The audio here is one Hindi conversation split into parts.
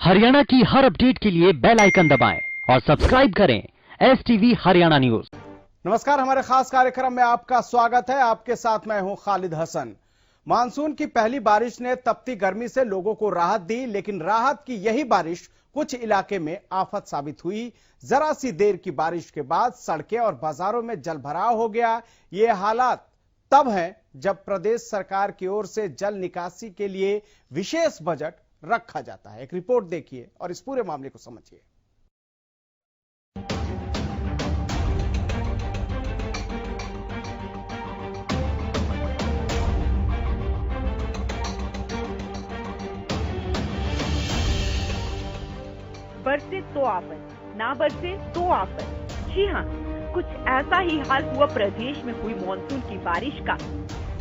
हरियाणा की हर अपडेट के लिए बेल आइकन दबाएं और सब्सक्राइब करें STV हरियाणा न्यूज। नमस्कार, हमारे खास कार्यक्रम में आपका स्वागत है। आपके साथ मैं हूं खालिद हसन। मानसून की पहली बारिश ने तपती गर्मी से लोगों को राहत दी, लेकिन राहत की यही बारिश कुछ इलाके में आफत साबित हुई। जरा सी देर की बारिश के बाद सड़कें और बाजारों में जलभराव हो गया। ये हालात तब हैं जब प्रदेश सरकार की ओर से जल निकासी के लिए विशेष बजट रखा जाता है। एक रिपोर्ट देखिए और इस पूरे मामले को समझिए। बरसे तो आफत, ना बरसे तो आफत। जी हाँ, कुछ ऐसा ही हाल हुआ प्रदेश में हुई मानसून की बारिश का।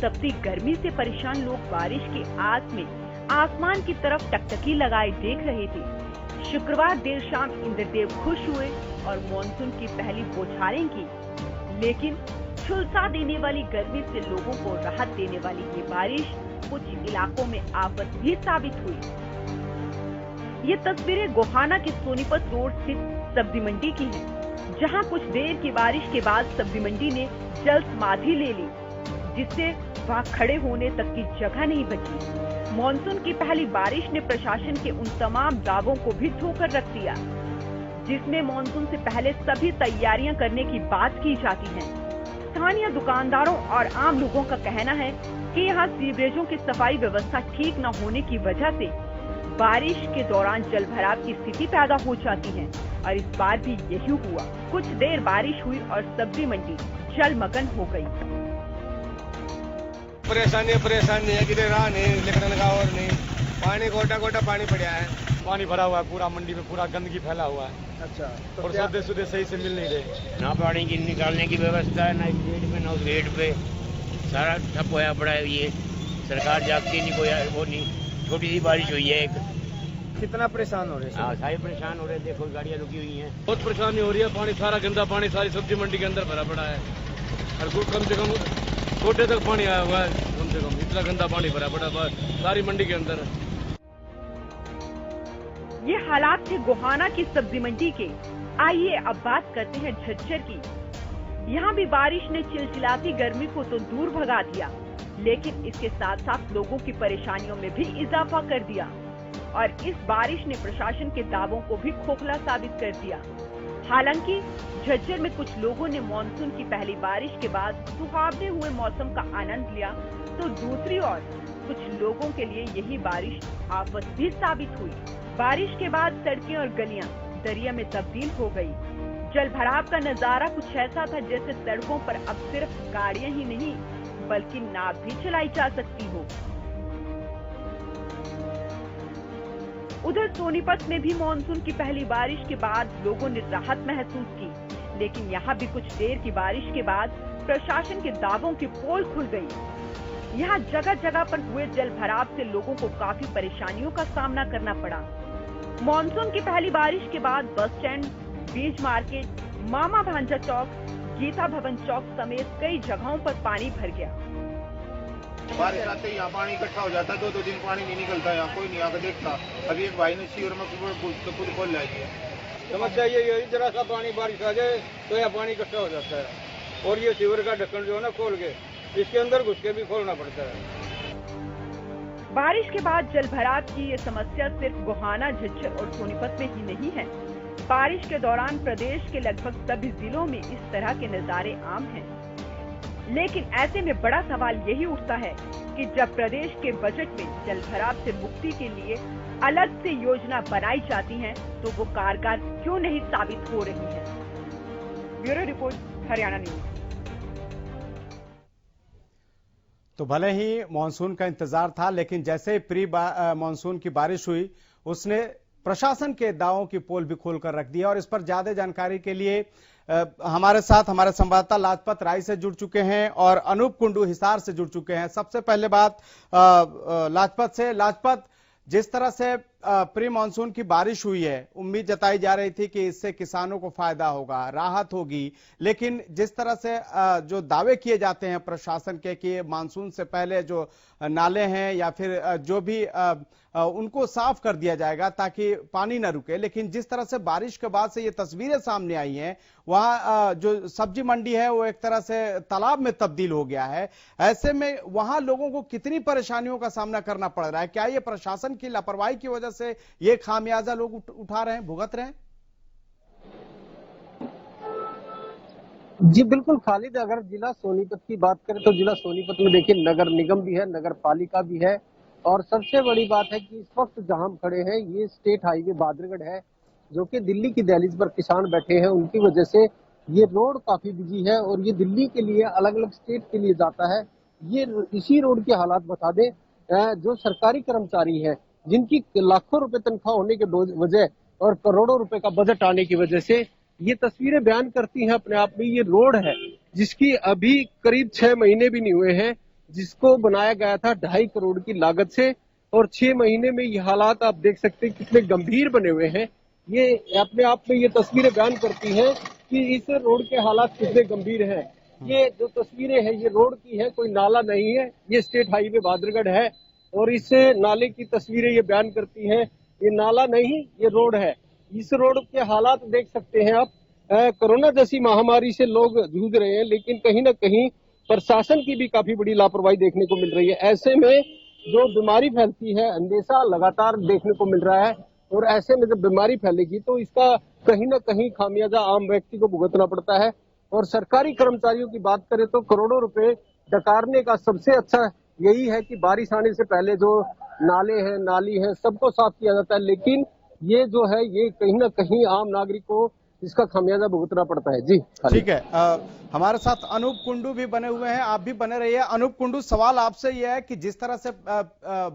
तपती गर्मी से परेशान लोग बारिश की आस में आसमान की तरफ टकटकी लगाए देख रहे थे। शुक्रवार देर शाम इंद्रदेव खुश हुए और मानसून की पहली बौछारें की, लेकिन झुलसा देने वाली गर्मी से लोगों को राहत देने वाली ये बारिश कुछ इलाकों में आफत भी साबित हुई। ये तस्वीरें गोहाना के सोनीपत रोड स्थित सब्जी मंडी की हैं, जहां कुछ देर की बारिश के बाद सब्जी मंडी ने जल समाधि ले ली, जिससे वहां खड़े होने तक की जगह नहीं बची। मानसून की पहली बारिश ने प्रशासन के उन तमाम दावों को भी धोकर रख दिया, जिसमें मानसून से पहले सभी तैयारियां करने की बात की जाती है। स्थानीय दुकानदारों और आम लोगों का कहना है कि यहाँ सीवरेजों की सफाई व्यवस्था ठीक न होने की वजह से बारिश के दौरान जलभराव की स्थिति पैदा हो जाती है, और इस बार भी यही हुआ। कुछ देर बारिश हुई और सब्जी मंडी जलमग्न हो गई। परेशानी है, किधर राह नहीं, निकलने का और नहीं। पानी गोटा पानी पड़ा है, पानी भरा हुआ है पूरा मंडी में, पूरा गंदगी फैला हुआ है। अच्छा, तो और सौदे सही से मिल नहीं रहे। ना पानी की निकालने की व्यवस्था है, ना इस गेट पे ना उस गेट पे, सारा ठप होया पड़ा है। ये सरकार जागती नहीं, कोई वो नहीं। छोटी सी बारिश हुई है एक। कितना परेशान हो रहे हैं? सारे परेशान हो रहे हैं, देखो गाड़ियाँ रुकी हुई हैं। बहुत परेशानी हो रही है। पानी सारा गंदा पानी सारी सब्जी मंडी के अंदर भरा पड़ा है, और कम से कम छोटे तक पानी आया हुआ है। कम से कम इतना गंदा पानी भरा पड़ा है सारी मंडी के अंदर। ये हालात थे गोहाना की सब्जी मंडी के। आइए अब बात करते हैं झज्जर की। यहाँ भी बारिश ने चिलचिलाती गर्मी को तो दूर भगा दिया, लेकिन इसके साथ साथ लोगों की परेशानियों में भी इजाफा कर दिया, और इस बारिश ने प्रशासन के दावों को भी खोखला साबित कर दिया। हालांकि झज्जर में कुछ लोगों ने मानसून की पहली बारिश के बाद सुहावने हुए मौसम का आनंद लिया, तो दूसरी ओर कुछ लोगों के लिए यही बारिश आफत भी साबित हुई। बारिश के बाद सड़कें और गलियां दरिया में तब्दील हो गई। जलभराव का नजारा कुछ ऐसा था जैसे सड़कों पर अब सिर्फ गाड़ियां ही नहीं बल्कि नाव भी चलाई जा सकती हो। उधर सोनीपत में भी मानसून की पहली बारिश के बाद लोगों ने राहत महसूस की, लेकिन यहाँ भी कुछ देर की बारिश के बाद प्रशासन के दावों की पोल खुल गई। यहाँ जगह जगह पर हुए जलभराव से लोगों को काफी परेशानियों का सामना करना पड़ा। मानसून की पहली बारिश के बाद बस स्टैंड, बीज मार्केट, मामा भांजा चौक, गीता भवन चौक समेत कई जगहों पर पानी भर गया। बारिश आते ही यहाँ पानी इकट्ठा हो जाता है, 2 दिन पानी नहीं निकलता, यहाँ कोई नहीं आकर देखता। अभी एक भाई ने सीवर में खुद खोल लाई है। समस्या ये जरा सा पानी बारिश आ जाए तो यहाँ पानी इकट्ठा हो जाता है, और ये सीवर का ढक्कन जो है ना खोल के इसके अंदर घुस के भी खोलना पड़ता है। बारिश के बाद जलभराव की ये समस्या सिर्फ गोहाना, झज्जर और सोनीपत में ही नहीं है। बारिश के दौरान प्रदेश के लगभग सभी जिलों में इस तरह के नजारे आम हैं। लेकिन ऐसे में बड़ा सवाल यही उठता है कि जब प्रदेश के बजट में जलभराव से मुक्ति के लिए अलग से योजना बनाई जाती है, तो वो कारगर क्यों नहीं साबित हो रही है। Bureau report, Haryana news. तो भले ही मानसून का इंतजार था, लेकिन जैसे ही प्री मानसून की बारिश हुई, उसने प्रशासन के दावों की पोल भी खोलकर रख दिया। और इस पर ज्यादा जानकारी के लिए हमारे साथ हमारे संवाददाता लाजपत राय से जुड़ चुके हैं और अनूप कुंडू हिसार से जुड़ चुके हैं। सबसे पहले बात लाजपत से। लाजपत, जिस तरह से प्री मानसून की बारिश हुई है, उम्मीद जताई जा रही थी कि इससे किसानों को फायदा होगा, राहत होगी, लेकिन जिस तरह से जो दावे किए जाते हैं प्रशासन के कि मानसून से पहले जो नाले हैं या फिर जो भी उनको साफ कर दिया जाएगा ताकि पानी न रुके, लेकिन जिस तरह से बारिश के बाद से ये तस्वीरें सामने आई हैं, वहां जो सब्जी मंडी है वो एक तरह से तालाब में तब्दील हो गया है। ऐसे में वहां लोगों को कितनी परेशानियों का सामना करना पड़ रहा है? क्या ये प्रशासन की लापरवाही की वजह से ये खामियाजा लोग उठा रहे हैं, भुगत रहे हैं? जी बिल्कुल खालिद, अगर जिला सोनीपत की बात करें तो जिला सोनीपत में देखिए नगर निगम भी है, नगर पालिका भी है, और सबसे बड़ी बात है कि इस वक्त जहां हम खड़े हैं ये स्टेट हाईवे बादरगढ़ है, जो कि दिल्ली की दहलीज पर किसान बैठे हैं, उनकी वजह से ये रोड काफी बिजी है और ये दिल्ली के लिए अलग अलग स्टेट के लिए जाता है। ये इसी रोड के हालात बता दें, जो सरकारी कर्मचारी है जिनकी लाखों रुपए तनख्वाह होने के वजह और करोड़ों रुपए का बजट आने की वजह से ये तस्वीरें बयान करती हैं अपने आप में। ये रोड है जिसकी अभी करीब 6 महीने भी नहीं हुए हैं, जिसको बनाया गया था 2.5 करोड़ की लागत से, और 6 महीने में ये हालात आप देख सकते हैं कितने गंभीर बने हुए हैं। ये अपने आप में ये तस्वीरें बयान करती हैं कि इस रोड के हालात कितने गंभीर हैं। ये जो तस्वीरें हैं ये रोड की है, कोई नाला नहीं है, ये स्टेट हाईवे बादरगढ़ है और इस नाले की तस्वीरें ये बयान करती हैं। ये नाला नहीं, ये रोड है। इस रोड के हालात देख सकते हैं आप। कोरोना जैसी महामारी से लोग जूझ रहे हैं, लेकिन कहीं ना कहीं प्रशासन की भी काफी बड़ी लापरवाही देखने को मिल रही है। ऐसे में जो बीमारी फैलती है, अंदेशा लगातार देखने को मिल रहा है, और ऐसे में जब बीमारी फैलेगी तो इसका कहीं ना कहीं खामियाजा आम व्यक्ति को भुगतना पड़ता है। और सरकारी कर्मचारियों की बात करें तो करोड़ों रुपए डकारने का सबसे अच्छा यही है कि बारिश आने से पहले जो नाले हैं, नाली है, सबको साफ किया जाता है, लेकिन ये जो है ये कहीं ना कहीं आम नागरिक को इसका खामियाजा भुगतना पड़ता है। जी ठीक है, हमारे साथ अनूप कुंडू भी बने हुए हैं, आप भी बने रहिए। अनूप कुंडू, सवाल आपसे यह है कि जिस तरह से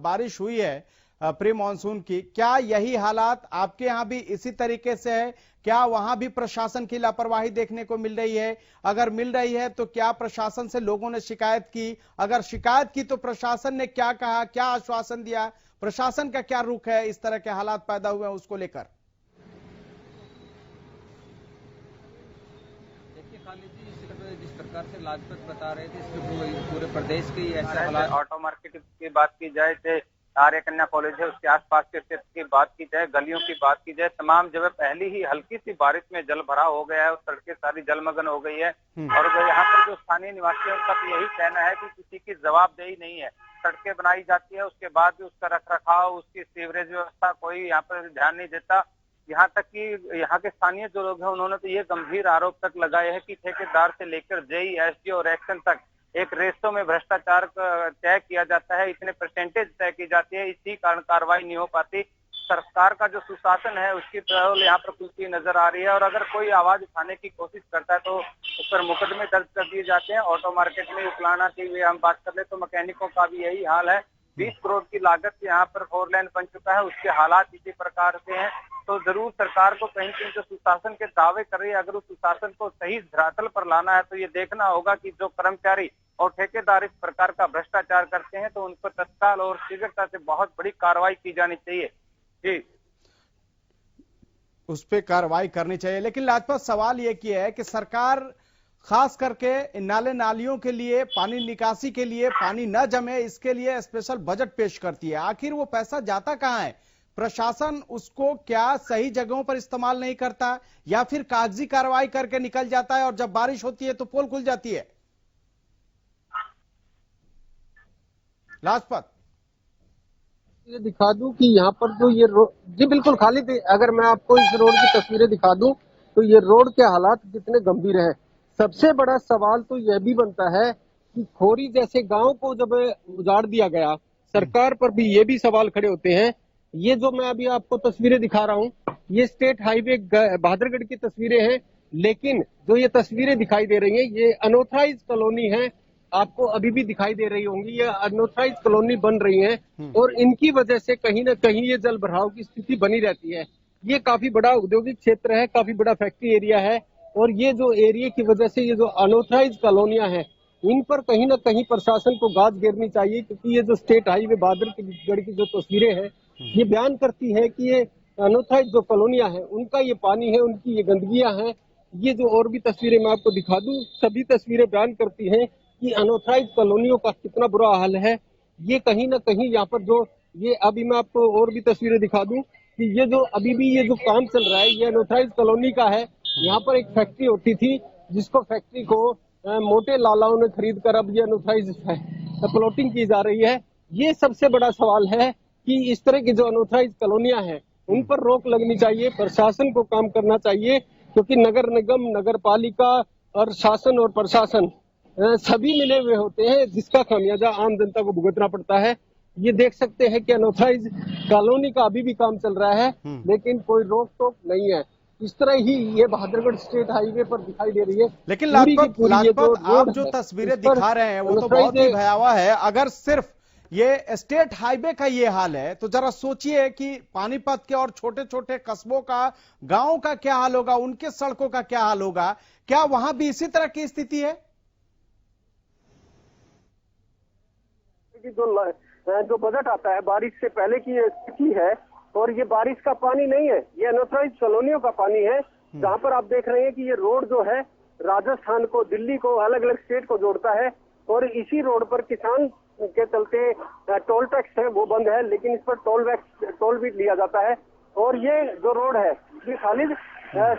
बारिश हुई है प्री मानसून की, क्या यही हालात आपके यहाँ भी इसी तरीके से है? क्या वहां भी प्रशासन की लापरवाही देखने को मिल रही है? अगर मिल रही है तो क्या प्रशासन से लोगों ने शिकायत की? अगर शिकायत की तो प्रशासन ने क्या कहा, क्या आश्वासन दिया? प्रशासन का क्या रुख है इस तरह के हालात पैदा हुए हैं उसको लेकर? जिस प्रकार से लाजपत बता रहे थे, इसके पूरे प्रदेश के ऐसे हालात। ऑटो मार्केट की बात की जाए, चाहे आर्य कन्या कॉलेज है उसके आसपास के क्षेत्र की बात की जाए, गलियों की बात की जाए, तमाम जगह पहली ही हल्की सी बारिश में जल भरा हो गया है और सड़कें सारी जलमग्न हो गई है। और यहाँ पर जो स्थानीय निवासियों का तो यही कहना है कि किसी की जवाबदेही नहीं है। सड़कें बनाई जाती है, उसके बाद भी उसका रख रखाव, उसकी सीवरेज व्यवस्था कोई यहाँ पर ध्यान नहीं देता। यहाँ तक कि यहाँ के स्थानीय जो लोग हैं उन्होंने तो ये गंभीर आरोप तक लगाए हैं कि ठेकेदार से लेकर जेई, एसडीओ और एक्शन तक एक रेशो में भ्रष्टाचार तय किया जाता है, इतने परसेंटेज तय की जाती है, इसी कारण कार्रवाई नहीं हो पाती। सरकार का जो सुशासन है उसकी पहल यहाँ पर खुलती नजर आ रही है, और अगर कोई आवाज उठाने की कोशिश करता है तो उस पर मुकदमे दर्ज कर दिए जाते हैं। ऑटो मार्केट में उकलाना की हम बात कर ले तो मैकेनिकों का भी यही हाल है। 20 करोड़ की लागत से यहाँ पर 4 लेन बन चुका है, उसके हालात इसी प्रकार से हैं। तो जरूर सरकार को कहीं कहीं जो सुशासन के दावे कर रही है, अगर उस सुशासन को सही धरातल पर लाना है तो ये देखना होगा कि जो कर्मचारी और ठेकेदार इस प्रकार का भ्रष्टाचार करते हैं तो उन पर तत्काल और शीघ्रता से बहुत बड़ी कार्रवाई की जानी चाहिए। जी, उस पर कार्रवाई करनी चाहिए। लेकिन लाजपत सवाल ये किया है कि सरकार खास करके नाले नालियों के लिए, पानी निकासी के लिए, पानी न जमे इसके लिए स्पेशल बजट पेश करती है। आखिर वो पैसा जाता कहां है? प्रशासन उसको क्या सही जगहों पर इस्तेमाल नहीं करता, या फिर कागजी कार्रवाई करके निकल जाता है और जब बारिश होती है तो पोल खुल जाती है? लाजपत, ये दिखा दूं कि यहाँ पर जो ये जी बिल्कुल खालिद, अगर मैं आपको इस रोड की तस्वीरें दिखा दूं तो ये रोड के हालात कितने गंभीर हैं। सबसे बड़ा सवाल तो यह भी बनता है कि खोरी जैसे गांव को जब उजाड़ दिया गया, सरकार पर भी ये भी सवाल खड़े होते हैं। ये जो मैं अभी आपको तस्वीरें दिखा रहा हूँ, ये स्टेट हाईवे बहादुरगढ़ की तस्वीरें हैं, लेकिन जो ये तस्वीरें दिखाई दे रही हैं ये अनऑथराइज कॉलोनी है, आपको अभी भी दिखाई दे रही होंगी। ये अनऑथराइज कॉलोनी बन रही है और इनकी वजह से कहीं ना कहीं ये जल भराव की स्थिति बनी रहती है। ये काफी बड़ा औद्योगिक क्षेत्र है, काफी बड़ा फैक्ट्री एरिया है, और ये जो एरिया की वजह से ये जो अनऑथराइज कॉलोनियां हैं इन पर कहीं ना कहीं प्रशासन को गाज घेरनी चाहिए, क्योंकि ये जो स्टेट हाईवे बहादुरगढ़ की जो तस्वीरें हैं ये बयान करती है कि ये अनऑथराइज्ड जो कॉलोनियां हैं उनका ये पानी है, उनकी ये गंदगियां हैं। ये जो और भी तस्वीरें मैं आपको दिखा दूं, सभी तस्वीरें बयान करती हैं कि अनऑथराइज्ड कॉलोनियों का कितना बुरा हाल है। ये कहीं ना कहीं यहाँ पर जो ये अभी मैं आपको और भी तस्वीरें दिखा दूं कि ये जो अभी भी ये जो काम चल रहा है ये अनऑथराइज्ड कॉलोनी का है। यहाँ पर एक फैक्ट्री होती थी जिसको फैक्ट्री को मोटे लालाओं ने खरीद कर अब ये अनऑथराइज्ड प्लॉटिंग की जा रही है। ये सबसे बड़ा सवाल है कि इस तरह की जो अनऑथराइज्ड कॉलोनियां हैं उन पर रोक लगनी चाहिए, प्रशासन को काम करना चाहिए, क्योंकि नगर निगम, नगर पालिका और शासन और प्रशासन सभी मिले हुए होते हैं, जिसका खामियाजा आम जनता को भुगतना पड़ता है। ये देख सकते हैं कि अनऑथराइज्ड कॉलोनी का अभी भी काम चल रहा है, लेकिन कोई रोक टोक नहीं है। इस तरह ही ये बहादुरगढ़ स्टेट हाईवे पर दिखाई दे रही है। लेकिन लाजपत आप जो तस्वीरें दिखा रहे हैं वो तो बहुत ही भयावह है। अगर सिर्फ ये स्टेट हाईवे का ये हाल है तो जरा सोचिए कि पानीपत के और छोटे छोटे कस्बों का, गांवों का क्या हाल होगा, उनके सड़कों का क्या हाल होगा। क्या वहां भी इसी तरह की स्थिति है? जो बजट आता है बारिश से पहले की स्थिति है, और ये बारिश का पानी नहीं है, ये अनऑथराइज्ड कॉलोनियों का पानी है। जहाँ पर आप देख रहे हैं कि ये रोड जो है राजस्थान को, दिल्ली को, अलग अलग स्टेट को जोड़ता है, और इसी रोड पर किसान के चलते टोल टैक्स है वो बंद है, लेकिन इस पर टोल भी लिया जाता है। और ये जो रोड है ये खालिद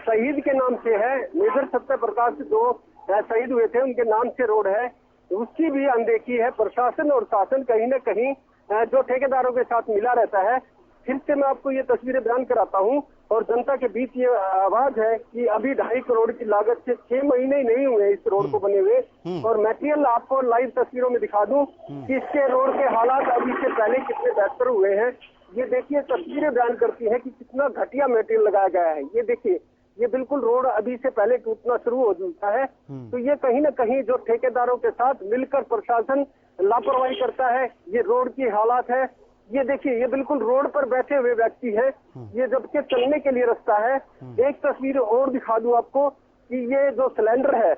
शहीद के नाम से है, मेजर सत्य प्रकाश जो शहीद हुए थे उनके नाम से रोड है, उसकी भी अनदेखी है। प्रशासन और शासन कहीं न कहीं जो ठेकेदारों के साथ मिला रहता है। फिर से मैं आपको ये तस्वीरें बयान कराता हूँ और जनता के बीच ये आवाज है कि अभी 2.5 करोड़ की लागत से 6 महीने ही नहीं हुए इस रोड को बने हुए, और मटेरियल आपको लाइव तस्वीरों में दिखा दूं कि इसके रोड के हालात अभी से पहले कितने बेहतर हुए हैं। ये देखिए तस्वीरें बयान करती है कि कितना घटिया मटेरियल लगाया गया है। ये देखिए ये बिल्कुल रोड अभी से पहले टूटना शुरू हो चुका है। तो ये कहीं ना कहीं जो ठेकेदारों के साथ मिलकर प्रशासन लापरवाही करता है, ये रोड की हालात है। ये देखिए ये बिल्कुल रोड पर बैठे हुए व्यक्ति है, ये जबकि चलने के लिए रास्ता है। एक तस्वीर और दिखा दूं आपको कि ये जो सिलेंडर है,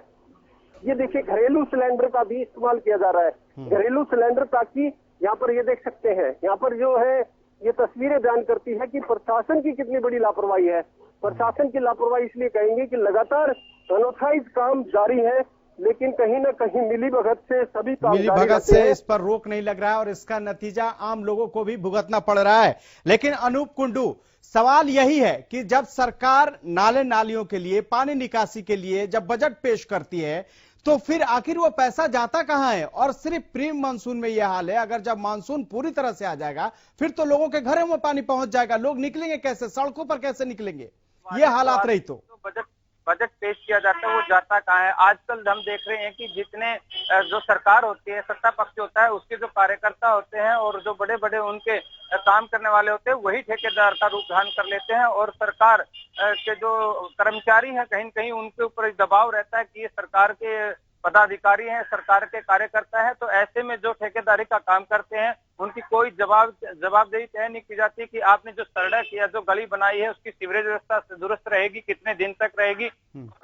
ये देखिए घरेलू सिलेंडर का भी इस्तेमाल किया जा रहा है। घरेलू सिलेंडर, ताकि यहाँ पर ये देख सकते हैं, यहाँ पर जो है ये तस्वीरें बयान करती है कि प्रशासन की कितनी बड़ी लापरवाही है। प्रशासन की लापरवाही इसलिए कहेंगे कि लगातार अनऑथराइज्ड काम जारी है, लेकिन कहीं ना कहीं मिलीभगत से सभी काम मिलीभगत से इस पर रोक नहीं लग रहा है और इसका नतीजा आम लोगों को भी भुगतना पड़ रहा है। लेकिन अनूप कुंडू, सवाल यही है कि जब सरकार नाले नालियों के लिए, पानी निकासी के लिए जब बजट पेश करती है तो फिर आखिर वो पैसा जाता कहां है? और सिर्फ प्री मानसून में यह हाल है, अगर जब मानसून पूरी तरह से आ जाएगा फिर तो लोगों के घरों में पानी पहुंच जाएगा, लोग निकलेंगे कैसे, सड़कों पर कैसे निकलेंगे? ये हालात रही तो बजट पेश किया जाता है वो जाता कहाँ है? आजकल हम देख रहे हैं कि जितने जो सरकार होती है, सत्ता पक्ष होता है, उसके जो कार्यकर्ता होते हैं और जो बड़े बड़े उनके काम करने वाले होते हैं वही ठेकेदार का रूप धारण कर लेते हैं, और सरकार के जो कर्मचारी हैं कहीं न कहीं उनके ऊपर दबाव रहता है कि ये सरकार के पदाधिकारी हैं, सरकार के कार्यकर्ता हैं। तो ऐसे में जो ठेकेदारी का काम करते हैं उनकी कोई जवाबदेही तय नहीं की जाती कि आपने जो सड़क या जो गली बनाई है उसकी सीवरेज व्यवस्था दुरुस्त रहेगी, कितने दिन तक रहेगी।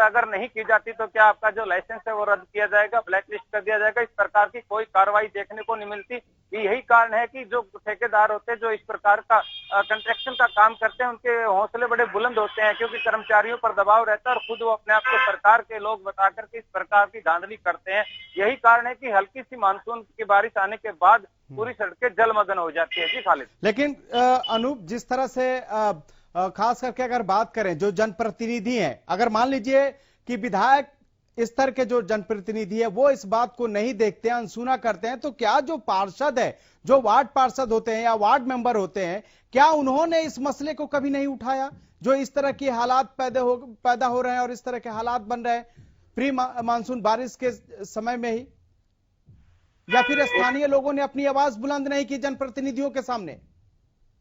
अगर नहीं की जाती तो क्या आपका जो लाइसेंस है वो रद्द किया जाएगा, ब्लैक लिस्ट कर दिया जाएगा। इस प्रकार की कोई कार्रवाई देखने को नहीं मिलती। यही कारण है कि जो ठेकेदार होते हैं, जो इस प्रकार का कंस्ट्रक्शन का काम करते हैं, उनके हौसले बड़े बुलंद होते हैं, क्योंकि कर्मचारियों पर दबाव रहता है और खुद वो अपने आप को सरकार के लोग बताकर के इस प्रकार की धांधली करते हैं। यही कारण है कि हल्की सी मानसून की बारिश आने के बाद पूरी सड़कें जलमग्न हो जाती है। जी खालिद। लेकिन अनूप, जिस तरह से खास करके अगर बात करें जो जनप्रतिनिधि हैं, अगर मान लीजिए कि विधायक स्तर के जो जनप्रतिनिधि है वो इस बात को नहीं देखते हैं, अनसुना करते हैं, तो क्या जो पार्षद है, जो वार्ड पार्षद होते हैं या वार्ड मेंबर होते हैं, क्या उन्होंने इस मसले को कभी नहीं उठाया? जो इस तरह की हालात पैदा हो रहे हैं और इस तरह के हालात बन रहे हैं प्री मानसून बारिश के समय में ही, या फिर स्थानीय लोगों ने अपनी आवाज बुलंद नहीं की जनप्रतिनिधियों के सामने?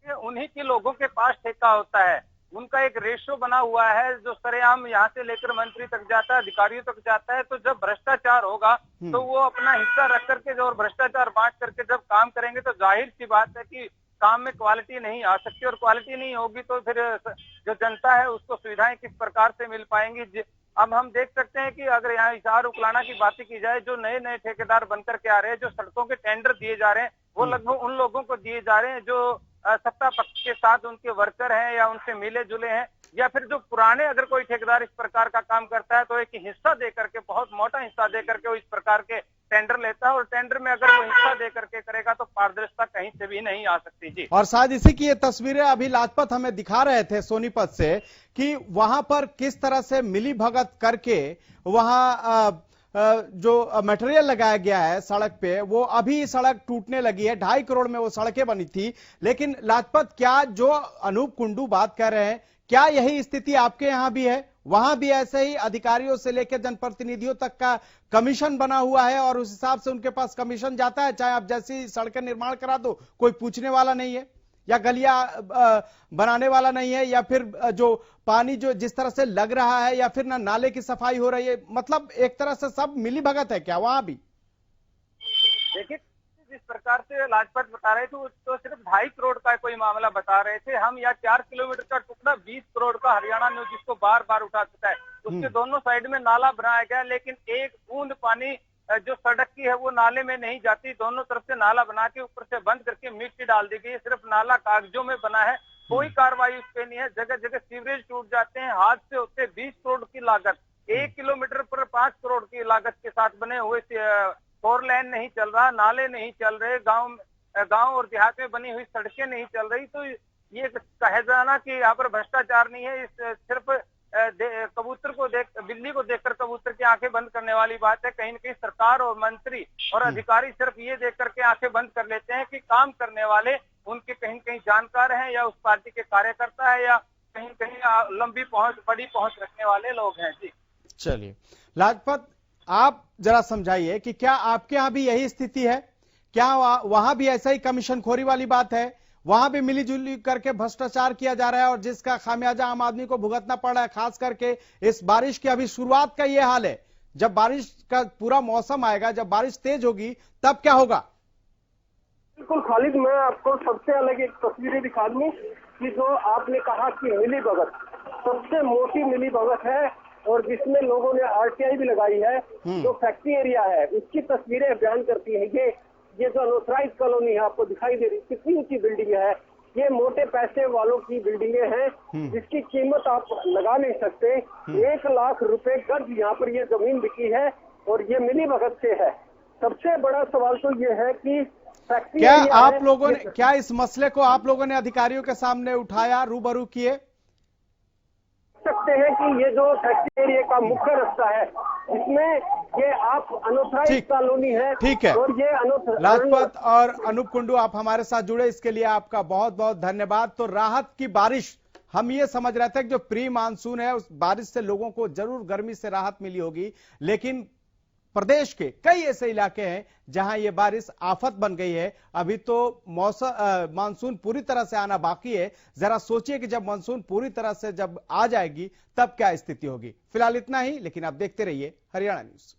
उन्हीं के लोगों के पास ठेका होता है, उनका एक रेशो बना हुआ है जो सरेआम यहाँ से लेकर मंत्री तक जाता है, अधिकारियों तक जाता है। तो जब भ्रष्टाचार होगा तो वो अपना हिस्सा रख करके और भ्रष्टाचार बांट करके जब काम करेंगे तो जाहिर सी बात है कि काम में क्वालिटी नहीं आ सकती, और क्वालिटी नहीं होगी तो फिर जो जनता है उसको सुविधाएं किस प्रकार से मिल पाएंगी। अब हम देख सकते हैं कि अगर यहाँ इशार उकलाना की बातें की जाए, जो नए नए ठेकेदार बनकर के आ रहे हैं, जो सड़कों के टेंडर दिए जा रहे हैं वो लगभग उन लोगों को दिए जा रहे हैं जो सत्ता पक्ष के साथ उनके वर्कर हैं या उनसे मिले जुले हैं, या फिर जो पुराने अगर कोई ठेकेदार इस प्रकार का काम करता है तो एक हिस्सा दे करके, बहुत मोटा हिस्सा दे करके वो इस प्रकार के टेंडर लेता है, और टेंडर में अगर वो हिस्सा दे करके करेगा तो पारदर्शिता कहीं से भी नहीं आ सकती। जी, और शायद इसी की ये तस्वीरें अभी लाजपत हमें दिखा रहे थे सोनीपत से कि वहां पर किस तरह से मिली भगत करके वहां जो मटेरियल लगाया गया है सड़क पे, वो अभी सड़क टूटने लगी है। 2.5 करोड़ में वो सड़कें बनी थी। लेकिन लाजपत, क्या जो अनूप कुंडू बात कर रहे हैं, क्या यही स्थिति आपके यहां भी है? वहां भी ऐसे ही अधिकारियों से लेकर जनप्रतिनिधियों तक का कमीशन बना हुआ है और उस हिसाब से उनके पास कमीशन जाता है, चाहे आप जैसी सड़कें निर्माण करा दो, कोई पूछने वाला नहीं है, या गलियां बनाने वाला नहीं है, या फिर जो पानी जो जिस तरह से लग रहा है, या फिर ना नाले की सफाई हो रही है? मतलब एक तरह से सब मिली भगत है क्या वहां भी? देखिए, जिस प्रकार से लाजपत बता रहे थे तो सिर्फ 2.5 करोड़ का कोई मामला बता रहे थे हम, या 4 किलोमीटर का टुकड़ा 20 करोड़ का हरियाणा न्यूज जिसको बार बार उठा चुका है, उसके दोनों साइड में नाला बनाया गया, लेकिन एक बूंद पानी जो सड़क की है वो नाले में नहीं जाती। दोनों तरफ से नाला बना के ऊपर से बंद करके मिट्टी डाल दी गई है, सिर्फ नाला कागजों में बना है, कोई कार्रवाई उस पर नहीं है। जगह जगह सीवरेज टूट जाते हैं, हादसे होते, 20 करोड़ की लागत, 1 किलोमीटर पर 5 करोड़ की लागत के साथ बने हुए 4 लेन नहीं चल रहा, नाले नहीं चल रहे, गांव और देहात में बनी हुई सड़कें नहीं चल रही। तो ये कहे जाना कि यहाँ पर भ्रष्टाचार नहीं है, इस सिर्फ कबूतर को बिल्ली को देखकर कबूतर की आंखें बंद करने वाली बात है। कहीं न कहीं सरकार और मंत्री और अधिकारी सिर्फ ये देख करके आंखें बंद कर लेते हैं कि काम करने वाले उनके कहीं न कहीं जानकार हैं, या उस पार्टी के कार्यकर्ता है, या कहीं कहीं लंबी पहुंच, बड़ी पहुंच रखने वाले लोग हैं। जी, चलिए लाजपत, आप जरा समझाइए कि क्या आपके यहाँ भी यही स्थिति है? क्या वहां भी ऐसा ही कमीशनखोरी वाली बात है? वहां भी मिलीजुली करके भ्रष्टाचार किया जा रहा है और जिसका खामियाजा आम आदमी को भुगतना पड़ रहा है? खास करके इस बारिश की अभी शुरुआत का ये हाल है, जब बारिश का पूरा मौसम आएगा, जब बारिश तेज होगी, तब क्या होगा? बिल्कुल खालिद, मैं आपको सबसे अलग एक तस्वीरें दिखा दूं कि जो आपने कहा कि मिली भगत सबसे मोटी मिली भगत है, और जिसमें लोगों ने आरटीआई भी लगाई है, जो फैक्ट्री एरिया है उसकी तस्वीरें बयान करती है। ये जो अनऑथराइज कॉलोनी है आपको दिखाई दे रही, कितनी ऊंची बिल्डिंग है, ये मोटे पैसे वालों की बिल्डिंगें हैं, जिसकी कीमत आप लगा नहीं सकते। 1 लाख रुपए गज यहाँ पर ये जमीन बिकी है, और ये मिली भगत से है। सबसे बड़ा सवाल तो ये है कि फैक्ट्री, क्या आप लोगों ने, क्या इस मसले को आप लोगों ने अधिकारियों के सामने उठाया, रूबरू किए? सकते हैं कि ये जो फैक्ट्री एरिया का मुख्य रास्ता है, इसमें ये आप अनऑथराइज्ड कॉलोनी है। ठीक है, और ये लाजपत और अनूप कुंडू, आप हमारे साथ जुड़े, इसके लिए आपका बहुत बहुत धन्यवाद। तो राहत की बारिश, हम ये समझ रहे थे कि जो प्री मानसून है उस बारिश से लोगों को जरूर गर्मी से राहत मिली होगी, लेकिन प्रदेश के कई ऐसे इलाके हैं जहां ये बारिश आफत बन गई है। अभी तो मानसून पूरी तरह से आना बाकी है। जरा सोचिए कि जब मानसून पूरी तरह से जब आ जाएगी तब क्या स्थिति होगी। फिलहाल इतना ही, लेकिन आप देखते रहिए हरियाणा न्यूज।